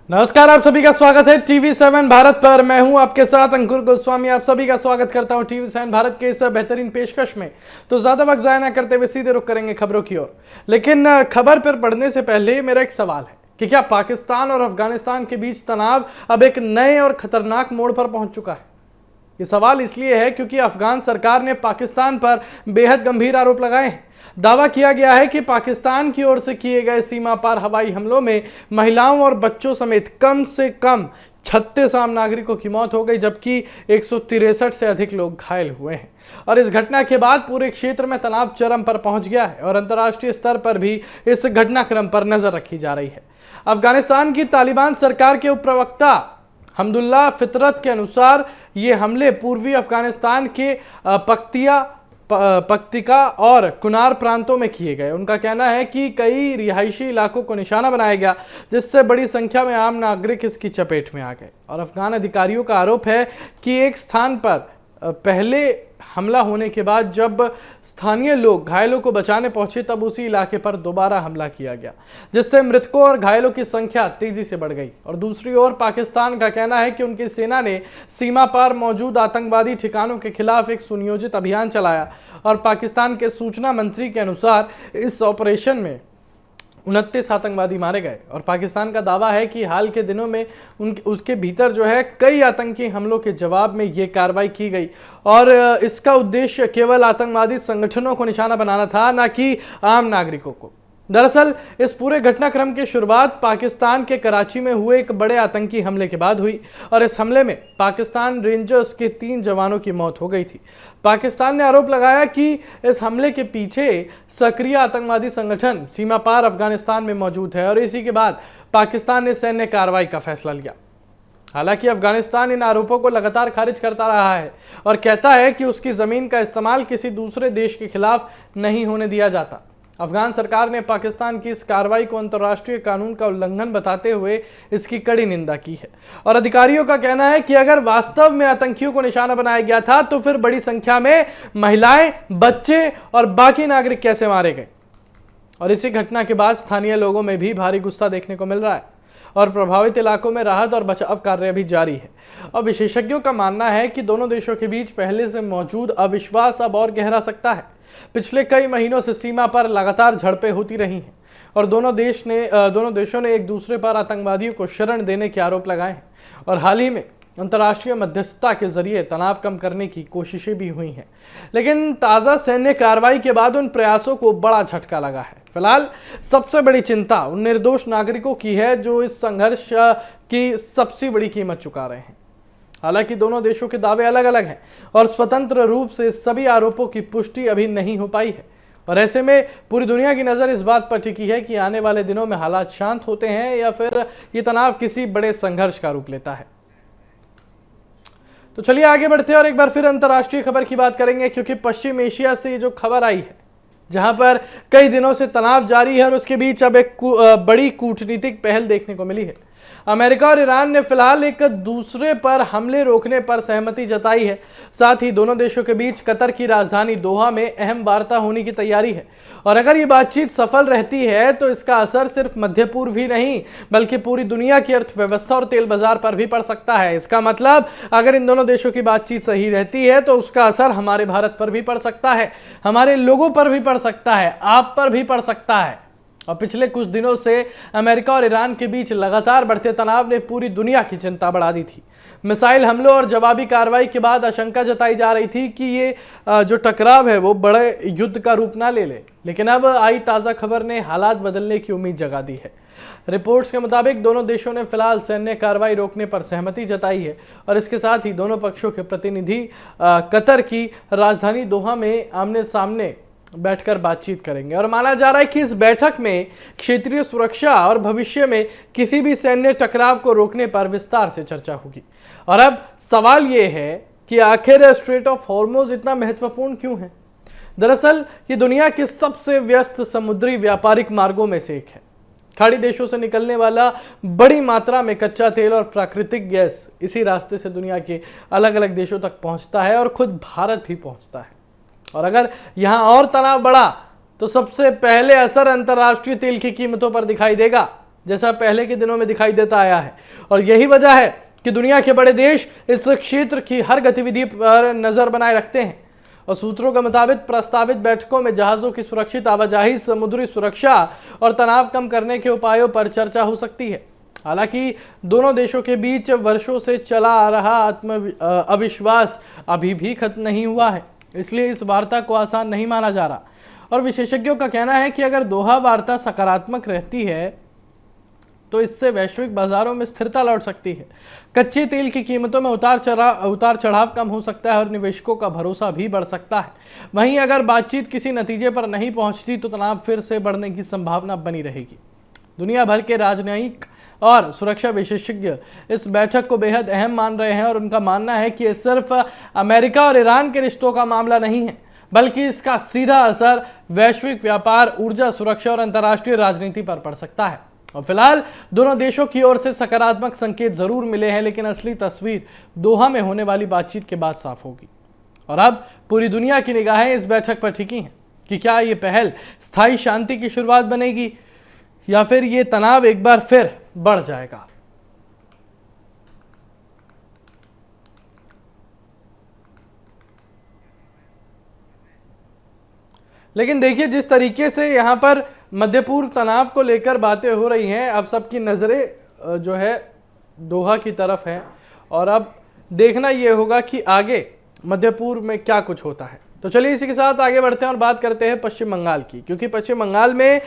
नमस्कार, आप सभी का स्वागत है TV7 भारत पर। मैं हूं आपके साथ अंकुर गोस्वामी। आप सभी का स्वागत करता हूं TV7 भारत के इस बेहतरीन पेशकश में। तो ज्यादा वक्त जाया ना करते हुए सीधे रुख करेंगे खबरों की ओर। लेकिन खबर पर पढ़ने से पहले मेरा एक सवाल है कि क्या पाकिस्तान और अफगानिस्तान के बीच तनाव अब एक नए और खतरनाक मोड़ पर पहुंच चुका है? ये सवाल इसलिए है क्योंकि अफगान सरकार ने पाकिस्तान पर बेहद गंभीर आरोप लगाए हैं। दावा किया गया है कि पाकिस्तान की ओर से किए गए सीमा पार हवाई हमलों में महिलाओं और बच्चों समेत कम से कम 36 आम नागरिकों की मौत हो गई, जबकि 163 से अधिक लोग घायल हुए हैं। और इस घटना के बाद पूरे क्षेत्र में तनाव चरम पर पहुंच गया है और अंतर्राष्ट्रीय स्तर पर भी इस घटनाक्रम पर नजर रखी जा रही है। अफगानिस्तान की तालिबान सरकार के उप प्रवक्ता हमदुल्ला फितरत के अनुसार ये हमले पूर्वी अफगानिस्तान के पक्तिका और कुनार प्रांतों में किए गए। उनका कहना है कि कई रिहायशी इलाकों को निशाना बनाया गया, जिससे बड़ी संख्या में आम नागरिक इसकी चपेट में आ गए। और अफगान अधिकारियों का आरोप है कि एक स्थान पर पहले हमला होने के बाद जब स्थानीय लोग घायलों को बचाने पहुंचे, तब उसी इलाके पर दोबारा हमला किया गया, जिससे मृतकों और घायलों की संख्या तेजी से बढ़ गई। और दूसरी ओर पाकिस्तान का कहना है कि उनकी सेना ने सीमा पार मौजूद आतंकवादी ठिकानों के खिलाफ एक सुनियोजित अभियान चलाया। और पाकिस्तान के सूचना मंत्री के अनुसार इस ऑपरेशन में 29 आतंकवादी मारे गए। और पाकिस्तान का दावा है कि हाल के दिनों में उसके भीतर जो है कई आतंकी हमलों के जवाब में ये कार्रवाई की गई और इसका उद्देश्य केवल आतंकवादी संगठनों को निशाना बनाना था, न कि आम नागरिकों को। दरअसल इस पूरे घटनाक्रम की शुरुआत पाकिस्तान के कराची में हुए एक बड़े आतंकी हमले के बाद हुई और इस हमले में पाकिस्तान रेंजर्स के 3 जवानों की मौत हो गई थी। पाकिस्तान ने आरोप लगाया कि इस हमले के पीछे सक्रिय आतंकवादी संगठन सीमा पार अफगानिस्तान में मौजूद है और इसी के बाद पाकिस्तान ने सैन्य कार्रवाई का फैसला लिया। हालांकि अफगानिस्तान इन आरोपों को लगातार खारिज करता रहा है और कहता है कि उसकी जमीन का इस्तेमाल किसी दूसरे देश के खिलाफ नहीं होने दिया जाता। अफगान सरकार ने पाकिस्तान की इस कार्रवाई को अंतर्राष्ट्रीय कानून का उल्लंघन बताते हुए इसकी कड़ी निंदा की है। और अधिकारियों का कहना है कि अगर वास्तव में आतंकियों को निशाना बनाया गया था तो फिर बड़ी संख्या में महिलाएं, बच्चे और बाकी नागरिक कैसे मारे गए। और इसी घटना के बाद स्थानीय लोगों में भी भारी गुस्सा देखने को मिल रहा है और प्रभावित इलाकों में राहत और बचाव कार्य भी जारी है। और विशेषज्ञों का मानना है कि दोनों देशों के बीच पहले से मौजूद अविश्वास अब और गहरा सकता है। पिछले कई महीनों से सीमा पर लगातार झड़पें होती रही हैं और दोनों देशों ने एक दूसरे पर आतंकवादियों को शरण देने के आरोप लगाए हैं। और हाल ही में अंतर्राष्ट्रीय मध्यस्थता के जरिए तनाव कम करने की कोशिशें भी हुई हैं, लेकिन ताज़ा सैन्य कार्रवाई के बाद उन प्रयासों को बड़ा झटका लगा है। फिलहाल सबसे बड़ी चिंता उन निर्दोष नागरिकों की है जो इस संघर्ष की सबसे बड़ी कीमत चुका रहे हैं। हालांकि दोनों देशों के दावे अलग अलग हैं और स्वतंत्र रूप से सभी आरोपों की पुष्टि अभी नहीं हो पाई है। और ऐसे में पूरी दुनिया की नज़र इस बात पर टिकी है कि आने वाले दिनों में हालात शांत होते हैं या फिर ये तनाव किसी बड़े संघर्ष का रूप लेता है। तो चलिए आगे बढ़ते हैं और एक बार फिर अंतर्राष्ट्रीय खबर की बात करेंगे, क्योंकि पश्चिम एशिया से ये जो खबर आई है, जहां पर कई दिनों से तनाव जारी है और उसके बीच अब एक बड़ी कूटनीतिक पहल देखने को मिली है। अमेरिका और ईरान ने फिलहाल एक दूसरे पर हमले रोकने पर सहमति जताई है। साथ ही दोनों देशों के बीच कतर की राजधानी दोहा में अहम वार्ता होने की तैयारी है। और अगर ये बातचीत सफल रहती है तो इसका असर सिर्फ मध्य पूर्व ही नहीं बल्कि पूरी दुनिया की अर्थव्यवस्था और तेल बाजार पर भी पड़ सकता है। इसका मतलब अगर इन दोनों देशों की बातचीत सही रहती है तो उसका असर हमारे भारत पर भी पड़ सकता है, हमारे लोगों पर भी पड़ सकता है, आप पर भी पड़ सकता है। और पिछले कुछ दिनों से अमेरिका और ईरान के बीच लगातार बढ़ते तनाव ने पूरी दुनिया की चिंता बढ़ा दी थी। मिसाइल हमलों और जवाबी कार्रवाई के बाद आशंका जताई जा रही थी कि ये जो टकराव है वो बड़े युद्ध का रूप ना ले ले, लेकिन अब आई ताज़ा खबर ने हालात बदलने की उम्मीद जगा दी है। रिपोर्ट्स के मुताबिक दोनों देशों ने फिलहाल सैन्य कार्रवाई रोकने पर सहमति जताई है और इसके साथ ही दोनों पक्षों के प्रतिनिधि कतर की राजधानी दोहा में आमने सामने बैठकर बातचीत करेंगे। और माना जा रहा है कि इस बैठक में क्षेत्रीय सुरक्षा और भविष्य में किसी भी सैन्य टकराव को रोकने पर विस्तार से चर्चा होगी। और अब सवाल यह है कि आखिर स्ट्रेट ऑफ हॉर्मुज़ इतना महत्वपूर्ण क्यों है। दरअसल ये दुनिया के सबसे व्यस्त समुद्री व्यापारिक मार्गों में से एक है। खाड़ी देशों से निकलने वाला बड़ी मात्रा में कच्चा तेल और प्राकृतिक गैस इसी रास्ते से दुनिया के अलग अलग देशों तक पहुंचता है और खुद भारत भी पहुंचता है। और अगर यहां और तनाव बढ़ा तो सबसे पहले असर अंतर्राष्ट्रीय तेल की कीमतों पर दिखाई देगा। जैसा पहले के दिनों में दिखाई देता आया है। और यही वजह है कि दुनिया के बड़े देश इस क्षेत्र की हर गतिविधि पर नजर बनाए रखते हैं। और सूत्रों के मुताबिक प्रस्तावित बैठकों में जहाजों की सुरक्षित आवाजाही, समुद्री सुरक्षा और तनाव कम करने के उपायों पर चर्चा हो सकती है। हालांकि दोनों देशों के बीच वर्षों से चला आ रहा अविश्वास अभी भी खत्म नहीं हुआ है, इसलिए इस वार्ता को आसान नहीं माना जा रहा। और विशेषज्ञों का कहना है कि अगर दोहा वार्ता सकारात्मक रहती है तो इससे वैश्विक बाजारों में स्थिरता लौट सकती है। कच्चे तेल की कीमतों में उतार चढ़ाव कम हो सकता है और निवेशकों का भरोसा भी बढ़ सकता है। वहीं अगर बातचीत किसी नतीजे पर नहीं पहुंचती तो तनाव फिर से बढ़ने की संभावना बनी रहेगी। दुनिया भर के राजनयिक और सुरक्षा विशेषज्ञ इस बैठक को बेहद अहम मान रहे हैं और उनका मानना है कि ये सिर्फ अमेरिका और ईरान के रिश्तों का मामला नहीं है, बल्कि इसका सीधा असर वैश्विक व्यापार, ऊर्जा सुरक्षा और अंतर्राष्ट्रीय राजनीति पर पड़ सकता है। और फिलहाल दोनों देशों की ओर से सकारात्मक संकेत जरूर मिले हैं, लेकिन असली तस्वीर दोहा में होने वाली बातचीत के बाद साफ होगी। और अब पूरी दुनिया की निगाहें इस बैठक पर टिकी हैं कि क्या ये पहल स्थायी शांति की शुरुआत बनेगी या फिर ये तनाव एक बार फिर बढ़ जाएगा। लेकिन देखिए, जिस तरीके से यहाँ पर मध्य पूर्व तनाव को लेकर बातें हो रही हैं, अब सबकी नज़रें जो है दोहा की तरफ हैं और अब देखना ये होगा कि आगे मध्य पूर्व में क्या कुछ होता है। तो चलिए इसी के साथ आगे बढ़ते हैं और बात करते हैं पश्चिम बंगाल की, क्योंकि पश्चिम बंगाल में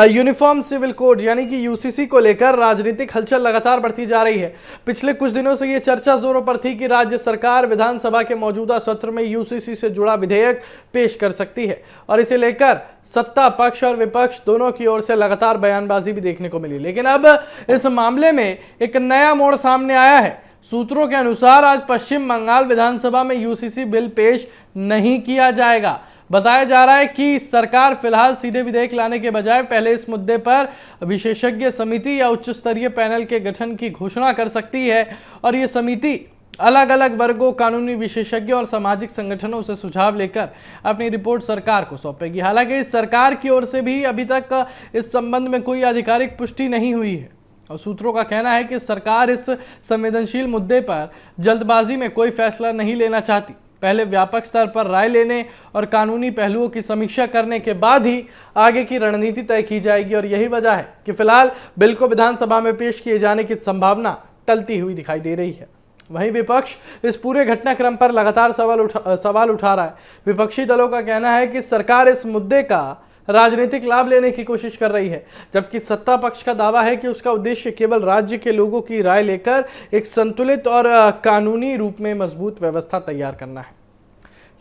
यूनिफॉर्म सिविल कोड यानी कि यूसीसी को लेकर राजनीतिक हलचल लगातार बढ़ती जा रही है। पिछले कुछ दिनों से ये चर्चा जोरों पर थी कि राज्य सरकार विधानसभा के मौजूदा सत्र में यूसीसी से जुड़ा विधेयक पेश कर सकती है और इसे लेकर सत्ता पक्ष और विपक्ष दोनों की ओर से लगातार बयानबाजी भी देखने को मिली। लेकिन अब इस मामले में एक नया मोड़ सामने आया है। सूत्रों के अनुसार आज पश्चिम बंगाल विधानसभा में यूसीसी बिल पेश नहीं किया जाएगा। बताया जा रहा है कि सरकार फिलहाल सीधे विधेयक लाने के बजाय पहले इस मुद्दे पर विशेषज्ञ समिति या उच्च स्तरीय पैनल के गठन की घोषणा कर सकती है और ये समिति अलग अलग वर्गों, कानूनी विशेषज्ञों और सामाजिक संगठनों से सुझाव लेकर अपनी रिपोर्ट सरकार को सौंपेगी। हालांकि सरकार की ओर से भी अभी तक इस संबंध में कोई आधिकारिक पुष्टि नहीं हुई है और सूत्रों का कहना है कि सरकार इस संवेदनशील मुद्दे पर जल्दबाजी में कोई फैसला नहीं लेना चाहती। पहले व्यापक स्तर पर राय लेने और कानूनी पहलुओं की समीक्षा करने के बाद ही आगे की रणनीति तय की जाएगी और यही वजह है कि फिलहाल बिल को विधानसभा में पेश किए जाने की संभावना टलती हुई दिखाई दे रही है। वहीं विपक्ष इस पूरे घटनाक्रम पर लगातार सवाल उठा रहा है। विपक्षी दलों का कहना है कि सरकार इस मुद्दे का राजनीतिक लाभ लेने की कोशिश कर रही है, जबकि सत्ता पक्ष का दावा है कि उसका उद्देश्य केवल राज्य के लोगों की राय लेकर एक संतुलित और कानूनी रूप में मजबूत व्यवस्था तैयार करना है।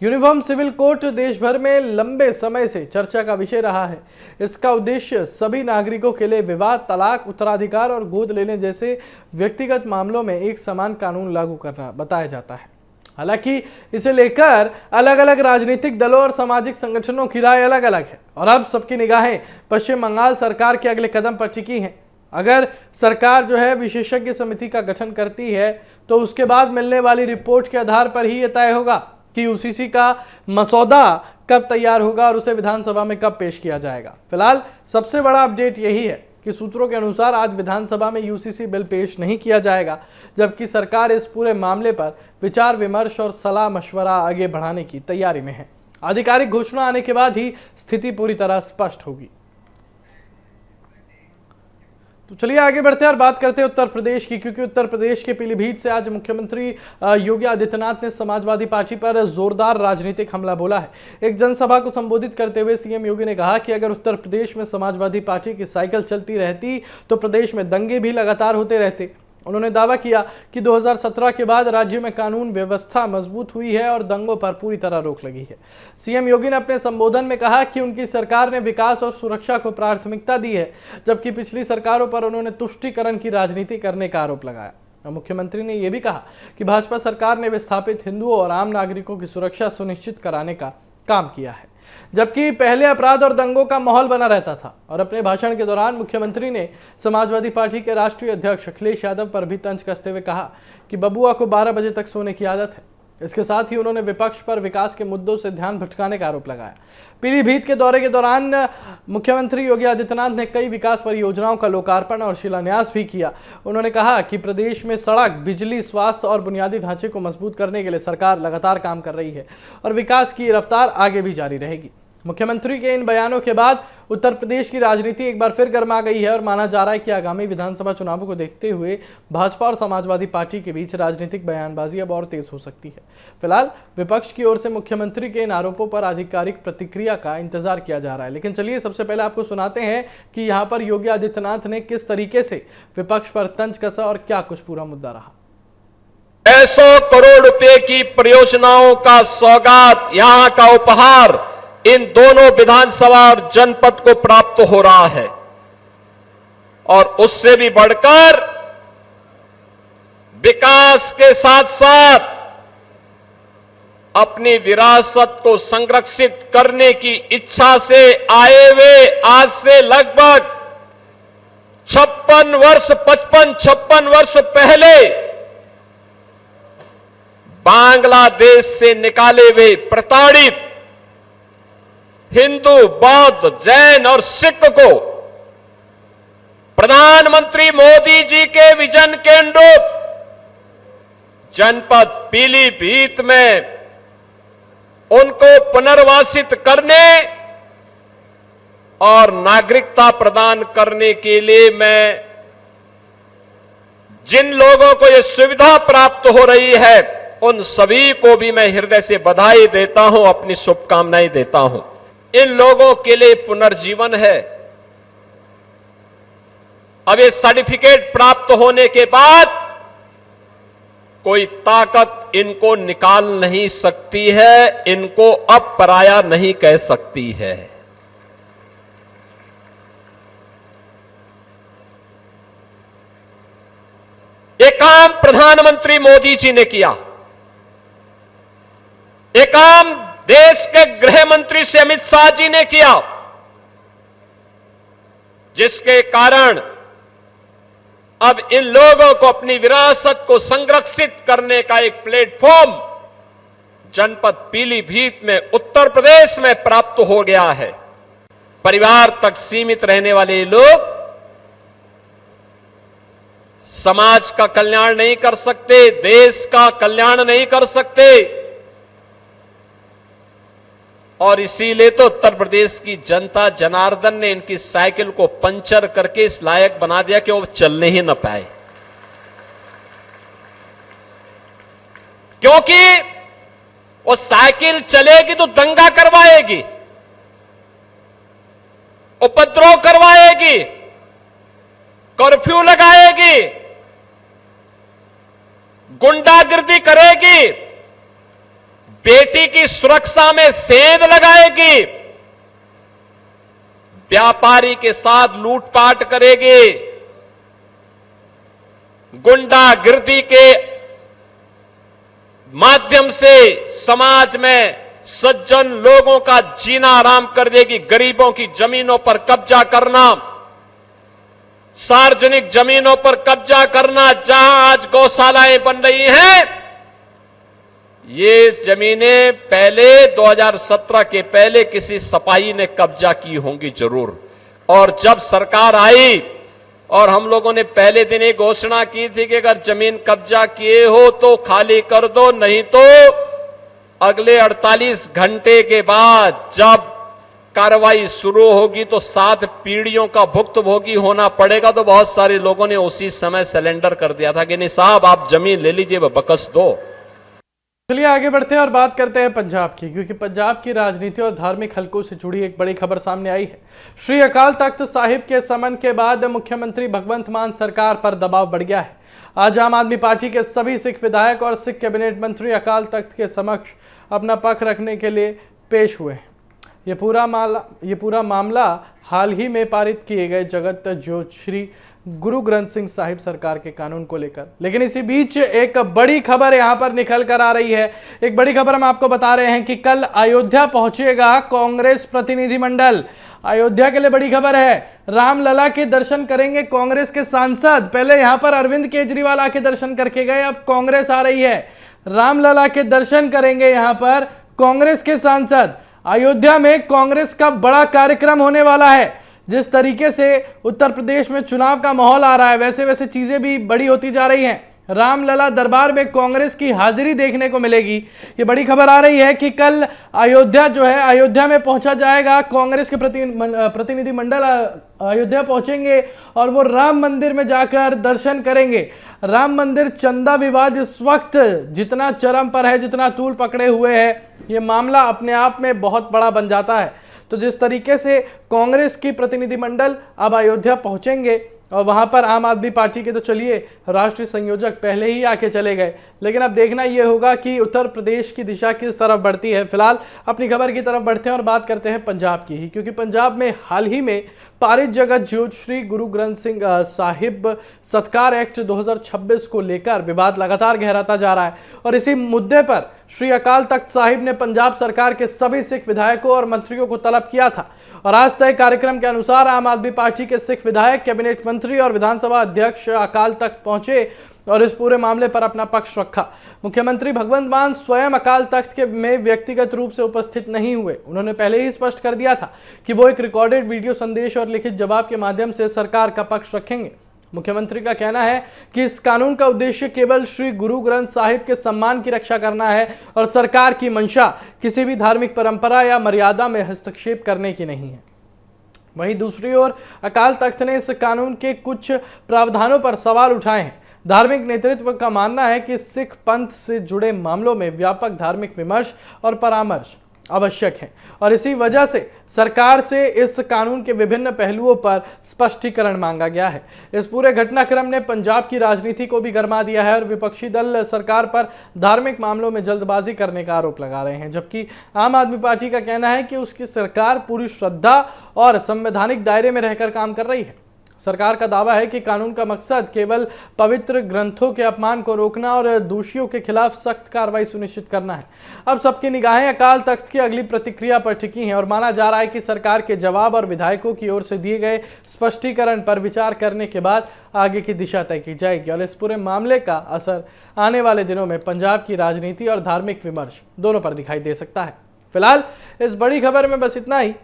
यूनिफॉर्म सिविल कोड देश भर में लंबे समय से चर्चा का विषय रहा है। इसका उद्देश्य सभी नागरिकों के लिए विवाद, तलाक, उत्तराधिकार और गोद लेने जैसे व्यक्तिगत मामलों में एक समान कानून लागू करना बताया जाता है। हालांकि इसे लेकर अलग अलग राजनीतिक दलों और सामाजिक संगठनों की राय अलग अलग है और अब सबकी निगाहें पश्चिम बंगाल सरकार के अगले कदम पर टिकी हैं। अगर सरकार जो है विशेषज्ञ समिति का गठन करती है तो उसके बाद मिलने वाली रिपोर्ट के आधार पर ही यह तय होगा कि यूसीसी का मसौदा कब तैयार होगा और उसे विधानसभा में कब पेश किया जाएगा। फिलहाल सबसे बड़ा अपडेट यही है कि सूत्रों के अनुसार आज विधानसभा में यूसीसी बिल पेश नहीं किया जाएगा, जबकि सरकार इस पूरे मामले पर विचार विमर्श और सलाह मशवरा आगे बढ़ाने की तैयारी में है। आधिकारिक घोषणा आने के बाद ही स्थिति पूरी तरह स्पष्ट होगी। तो चलिए आगे बढ़ते हैं और बात करते हैं उत्तर प्रदेश की, क्योंकि उत्तर प्रदेश के पीलीभीत से आज मुख्यमंत्री योगी आदित्यनाथ ने समाजवादी पार्टी पर जोरदार राजनीतिक हमला बोला है। एक जनसभा को संबोधित करते हुए सीएम योगी ने कहा कि अगर उत्तर प्रदेश में समाजवादी पार्टी की साइकिल चलती रहती तो प्रदेश में दंगे भी लगातार होते रहते। उन्होंने दावा किया कि 2017 के बाद राज्य में कानून व्यवस्था मजबूत हुई है और दंगों पर पूरी तरह रोक लगी है। सीएम योगी ने अपने संबोधन में कहा कि उनकी सरकार ने विकास और सुरक्षा को प्राथमिकता दी है, जबकि पिछली सरकारों पर उन्होंने तुष्टीकरण की राजनीति करने का आरोप लगाया। मुख्यमंत्री ने यह भी कहा कि भाजपा सरकार ने विस्थापित हिंदुओं और आम नागरिकों की सुरक्षा सुनिश्चित कराने का काम किया है, जबकि पहले अपराध और दंगों का माहौल बना रहता था। और अपने भाषण के दौरान मुख्यमंत्री ने समाजवादी पार्टी के राष्ट्रीय अध्यक्ष अखिलेश यादव पर भी तंज कसते हुए कहा कि बबुआ को 12 बजे तक सोने की आदत है। इसके साथ ही उन्होंने विपक्ष पर विकास के मुद्दों से ध्यान भटकाने का आरोप लगाया। पीलीभीत के दौरे के दौरान मुख्यमंत्री योगी आदित्यनाथ ने कई विकास परियोजनाओं का लोकार्पण और शिलान्यास भी किया। उन्होंने कहा कि प्रदेश में सड़क, बिजली, स्वास्थ्य और बुनियादी ढांचे को मजबूत करने के लिए सरकार लगातार काम कर रही है और विकास की रफ्तार आगे भी जारी रहेगी। मुख्यमंत्री के इन बयानों के बाद उत्तर प्रदेश की राजनीति एक बार फिर गर्मा गई है और माना जा रहा है कि आगामी विधानसभा चुनावों को देखते हुए भाजपा और समाजवादी पार्टी के बीच राजनीतिक बयानबाजी अब और तेज हो सकती है। फिलहाल विपक्ष की ओर से मुख्यमंत्री के इन आरोपों पर आधिकारिक प्रतिक्रिया का इंतजार किया जा रहा है, लेकिन चलिए सबसे पहले आपको सुनाते हैं कि यहाँ पर योगी आदित्यनाथ ने किस तरीके से विपक्ष पर तंज कसा और क्या कुछ पूरा मुद्दा रहा। 600 करोड़ रुपए की परियोजनाओं का सौगात, यहां का उपहार इन दोनों विधानसभा और जनपद को प्राप्त हो रहा है और उससे भी बढ़कर विकास के साथ साथ अपनी विरासत को संरक्षित करने की इच्छा से आए हुए आज से लगभग 56 वर्ष पहले बांग्लादेश से निकाले हुए प्रताड़ित हिंदू, बौद्ध, जैन और सिख को प्रधानमंत्री मोदी जी के विजन के अनुरूप जनपद पीलीभीत में उनको पुनर्वासित करने और नागरिकता प्रदान करने के लिए मैं जिन लोगों को यह सुविधा प्राप्त हो रही है उन सभी को भी मैं हृदय से बधाई देता हूं, अपनी शुभकामनाएं देता हूं। इन लोगों के लिए पुनर्जीवन है। अब ये सर्टिफिकेट प्राप्त होने के बाद कोई ताकत इनको निकाल नहीं सकती है, इनको अब पराया नहीं कह सकती है। ये काम प्रधानमंत्री मोदी जी ने किया, ये काम देश के गृह मंत्री से अमित शाह जी ने किया, जिसके कारण अब इन लोगों को अपनी विरासत को संरक्षित करने का एक प्लेटफॉर्म जनपद पीलीभीत में उत्तर प्रदेश में प्राप्त हो गया है। परिवार तक सीमित रहने वाले लोग समाज का कल्याण नहीं कर सकते, देश का कल्याण नहीं कर सकते और इसीलिए तो उत्तर प्रदेश की जनता जनार्दन ने इनकी साइकिल को पंचर करके इस लायक बना दिया कि वो चलने ही न पाए, क्योंकि वो साइकिल चलेगी तो दंगा करवाएगी, उपद्रव करवाएगी, कर्फ्यू लगाएगी, गुंडागिर्दी करेगी, बेटी की सुरक्षा में सेंध लगाएगी, व्यापारी के साथ लूटपाट करेगी, गुंडागिर्दी के माध्यम से समाज में सज्जन लोगों का जीना आराम कर देगी। गरीबों की जमीनों पर कब्जा करना, सार्वजनिक जमीनों पर कब्जा करना, जहां आज गौशालाएं बन रही हैं, ये जमीनें पहले 2017 के पहले किसी सपाही ने कब्जा की होंगी जरूर। और जब सरकार आई और हम लोगों ने पहले दिन एक घोषणा की थी कि अगर जमीन कब्जा किए हो तो खाली कर दो, नहीं तो अगले 48 घंटे के बाद जब कार्रवाई शुरू होगी तो 7 पीढ़ियों का भुक्तभोगी होना पड़ेगा। तो बहुत सारे लोगों ने उसी समय सरेंडर कर दिया था कि नहीं साहब आप जमीन ले लीजिए, बकस दो। चलिए आगे बढ़ते हैं और बात करते हैं पंजाब की, क्योंकि पंजाब की राजनीति और धार्मिक हलकों से जुड़ी एक बड़ी खबर सामने आई है। श्री अकाल तख्त साहिब के समन के बाद मुख्यमंत्री भगवंत मान सरकार पर दबाव बढ़ गया है। आज आम आदमी पार्टी के सभी सिख विधायक और सिख कैबिनेट मंत्री अकाल तख्त के समक्ष अपना पक्ष रखने के लिए पेश हुए हैं। ये पूरा मामला हाल ही में पारित किए गए जगत जोत श्री गुरु ग्रंथ सिंह साहिब सरकार के कानून को लेकर। लेकिन इसी बीच एक बड़ी खबर यहां पर निकल कर आ रही है। एक बड़ी खबर हम आपको बता रहे हैं कि कल अयोध्या पहुंचेगा कांग्रेस प्रतिनिधिमंडल। अयोध्या के लिए बड़ी खबर है, रामलला के दर्शन करेंगे कांग्रेस के सांसद। पहले यहां पर अरविंद केजरीवाल आके दर्शन करके गए, अब कांग्रेस आ रही है। रामलला के दर्शन करेंगे यहां पर कांग्रेस के सांसद। अयोध्या में कांग्रेस का बड़ा कार्यक्रम होने वाला है। जिस तरीके से उत्तर प्रदेश में चुनाव का माहौल आ रहा है, वैसे वैसे चीजें भी बड़ी होती जा रही हैं। रामलला दरबार में कांग्रेस की हाजिरी देखने को मिलेगी। ये बड़ी खबर आ रही है कि कल अयोध्या जो है, अयोध्या में पहुंचा जाएगा। कांग्रेस के प्रतिनिधिमंडल अयोध्या पहुंचेंगे और वो राम मंदिर में जाकर दर्शन करेंगे। राम मंदिर चंदा विवाद इस वक्त जितना चरम पर है, जितना तूल पकड़े हुए है, ये मामला अपने आप में बहुत बड़ा बन जाता है। तो जिस तरीके से कांग्रेस की प्रतिनिधिमंडल अब अयोध्या पहुंचेंगे और वहां पर आम आदमी पार्टी के तो चलिए राष्ट्रीय संयोजक पहले ही आके चले गए, लेकिन अब देखना यह होगा कि उत्तर प्रदेश की दिशा किस तरफ बढ़ती है। फिलहाल अपनी खबर की तरफ बढ़ते हैं और बात करते हैं पंजाब की ही, क्योंकि पंजाब में हाल ही में पारित जगत ज्योत श्री गुरु ग्रंथ सिंह साहिब सत्कार एक्ट 2026 को लेकर विवाद लगातार गहराता जा रहा है और इसी मुद्दे पर श्री अकाल तख्त साहिब ने पंजाब सरकार के सभी सिख विधायकों और मंत्रियों को तलब किया था और आज तय कार्यक्रम के अनुसार आम आदमी पार्टी के सिख विधायक, कैबिनेट मंत्री और विधानसभा अध्यक्ष अकाल तख्त पहुंचे और इस पूरे मामले पर अपना पक्ष रखा। मुख्यमंत्री भगवंत मान स्वयं अकाल तख्त में व्यक्तिगत रूप से उपस्थित नहीं हुए। उन्होंने पहले ही स्पष्ट कर दिया था कि वो एक रिकॉर्डेड वीडियो संदेश और लिखित जवाब के माध्यम से सरकार का पक्ष रखेंगे। मुख्यमंत्री का कहना है कि इस कानून का उद्देश्य केवल श्री गुरु ग्रंथ साहिब के सम्मान की रक्षा करना है और सरकार की मंशा किसी भी धार्मिक परंपरा या मर्यादा में हस्तक्षेप करने की नहीं है। वहीं दूसरी ओर अकाल तख्त ने इस कानून के कुछ प्रावधानों पर सवाल उठाए हैं। धार्मिक नेतृत्व का मानना है कि सिख पंथ से जुड़े मामलों में व्यापक धार्मिक विमर्श और परामर्श आवश्यक है और इसी वजह से सरकार से इस कानून के विभिन्न पहलुओं पर स्पष्टीकरण मांगा गया है। इस पूरे घटनाक्रम ने पंजाब की राजनीति को भी गरमा दिया है और विपक्षी दल सरकार पर धार्मिक मामलों में जल्दबाजी करने का आरोप लगा रहे हैं, जबकि आम आदमी पार्टी का कहना है कि उसकी सरकार पूरी श्रद्धा और संवैधानिक दायरे में रहकर काम कर रही है। सरकार का दावा है कि कानून का मकसद केवल पवित्र ग्रंथों के अपमान को रोकना और दोषियों के खिलाफ सख्त कार्रवाई सुनिश्चित करना है। अब सबकी निगाहें अकाल तख्त की अगली प्रतिक्रिया पर टिकी हैं और माना जा रहा है कि सरकार के जवाब और विधायकों की ओर से दिए गए स्पष्टीकरण पर विचार करने के बाद आगे की दिशा तय की जाएगी और इस पूरे मामले का असर आने वाले दिनों में पंजाब की राजनीति और धार्मिक विमर्श दोनों पर दिखाई दे सकता है। फिलहाल इस बड़ी खबर में बस इतना ही,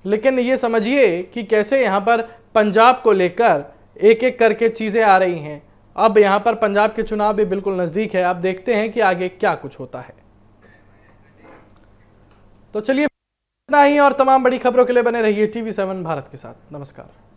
लेकिन ये समझिए कि कैसे यहाँ पर पंजाब को लेकर एक एक करके चीजें आ रही हैं। अब यहाँ पर पंजाब के चुनाव भी बिल्कुल नजदीक है। अब देखते हैं कि आगे क्या कुछ होता है। तो चलिए इतना ही और तमाम बड़ी खबरों के लिए बने रहिए TV7 भारत के साथ। नमस्कार।